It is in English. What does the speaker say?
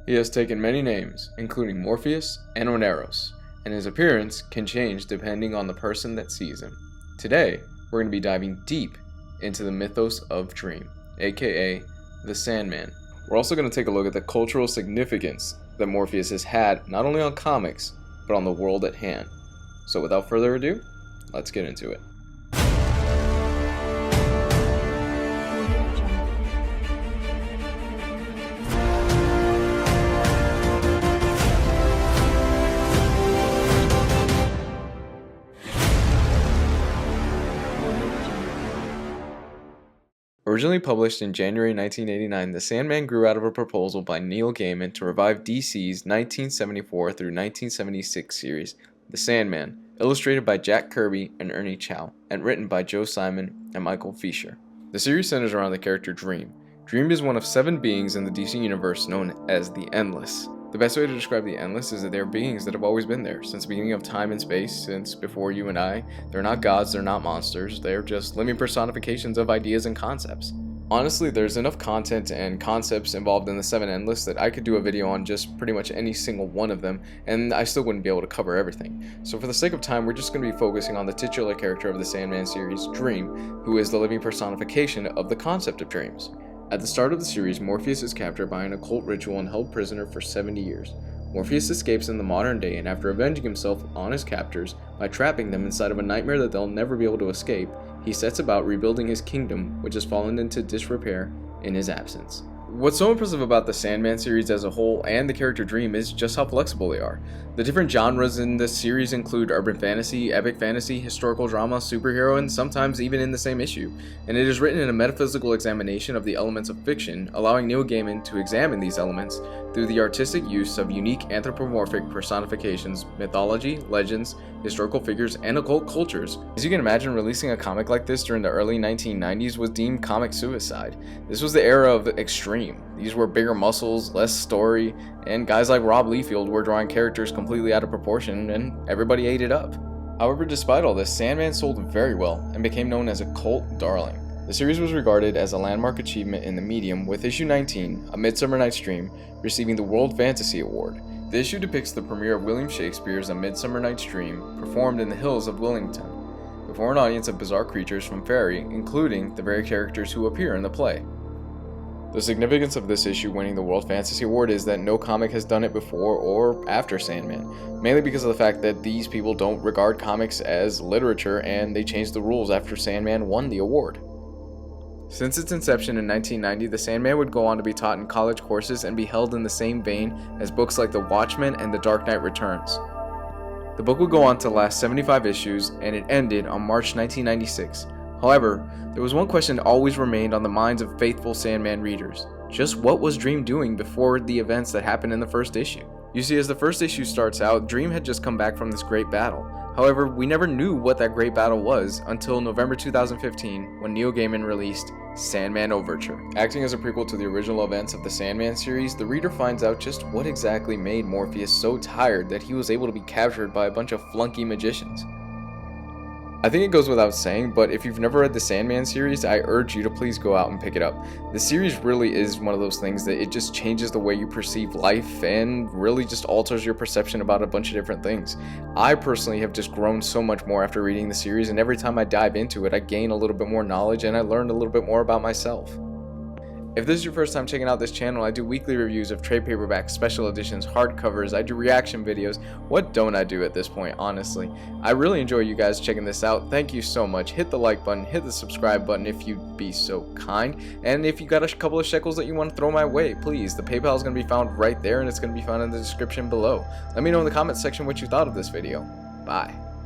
He has taken many names, including Morpheus and Oneros, and his appearance can change depending on the person that sees him. Today, we're going to be diving deep into the mythos of Dream, aka the Sandman. We're also going to take a look at the cultural significance that Morpheus has had not only on comics, but on the world at hand. So without further ado, let's get into it. Originally published in January 1989, The Sandman grew out of a proposal by Neil Gaiman to revive DC's 1974 through 1976 series, The Sandman, illustrated by Jack Kirby and Ernie Chow, and written by Joe Simon and Michael Fisher. The series centers around the character Dream. Dream is one of 7 beings in the DC universe known as the Endless. The best way to describe the Endless is that they are beings that have always been there, since the beginning of time and space, since before you and I. They're not gods, they're not monsters, they're just living personifications of ideas and concepts. Honestly, there's enough content and concepts involved in the 7 Endless that I could do a video on just pretty much any single one of them, and I still wouldn't be able to cover everything. So for the sake of time, we're just going to be focusing on the titular character of the Sandman series, Dream, who is the living personification of the concept of dreams. At the start of the series, Morpheus is captured by an occult ritual and held prisoner for 70 years. Morpheus escapes in the modern day, and after avenging himself on his captors by trapping them inside of a nightmare that they'll never be able to escape, he sets about rebuilding his kingdom, which has fallen into disrepair in his absence. What's so impressive about the Sandman series as a whole and the character Dream is just how flexible they are. The different genres in this series include urban fantasy, epic fantasy, historical drama, superhero, and sometimes even in the same issue. And it is written in a metaphysical examination of the elements of fiction, allowing Neil Gaiman to examine these elements through the artistic use of unique anthropomorphic personifications, mythology, legends, historical figures, and occult cultures. As you can imagine, releasing a comic like this during the early 1990s was deemed comic suicide. This was the era of extreme. These were bigger muscles, less story, and guys like Rob Liefeld were drawing characters completely out of proportion, and everybody ate it up. However, despite all this, Sandman sold very well and became known as a cult darling. The series was regarded as a landmark achievement in the medium, with issue 19, A Midsummer Night's Dream, receiving the World Fantasy Award. The issue depicts the premiere of William Shakespeare's A Midsummer Night's Dream, performed in the hills of Willington, before an audience of bizarre creatures from fairy, including the very characters who appear in the play. The significance of this issue winning the World Fantasy Award is that no comic has done it before or after Sandman, mainly because of the fact that these people don't regard comics as literature, and they changed the rules after Sandman won the award. Since its inception in 1990, The Sandman would go on to be taught in college courses and be held in the same vein as books like The Watchmen and The Dark Knight Returns. The book would go on to last 75 issues, and it ended on March 1996. However, there was one question that always remained on the minds of faithful Sandman readers. Just what was Dream doing before the events that happened in the first issue? You see, as the first issue starts out, Dream had just come back from this great battle. However, we never knew what that great battle was until November 2015, when Neil Gaiman released Sandman Overture. Acting as a prequel to the original events of the Sandman series, the reader finds out just what exactly made Morpheus so tired that he was able to be captured by a bunch of flunky magicians. I think it goes without saying, but if you've never read the Sandman series, I urge you to please go out and pick it up. The series really is one of those things that it just changes the way you perceive life and really just alters your perception about a bunch of different things. I personally have just grown so much more after reading the series, and every time I dive into it, I gain a little bit more knowledge and I learn a little bit more about myself. If this is your first time checking out this channel, I do weekly reviews of trade paperbacks, special editions, hardcovers, I do reaction videos. What don't I do at this point, honestly? I really enjoy you guys checking this out. Thank you so much. Hit the like button, hit the subscribe button if you'd be so kind. And if you got a couple of shekels that you want to throw my way, please. The PayPal is going to be found right there, and it's going to be found in the description below. Let me know in the comment section what you thought of this video. Bye.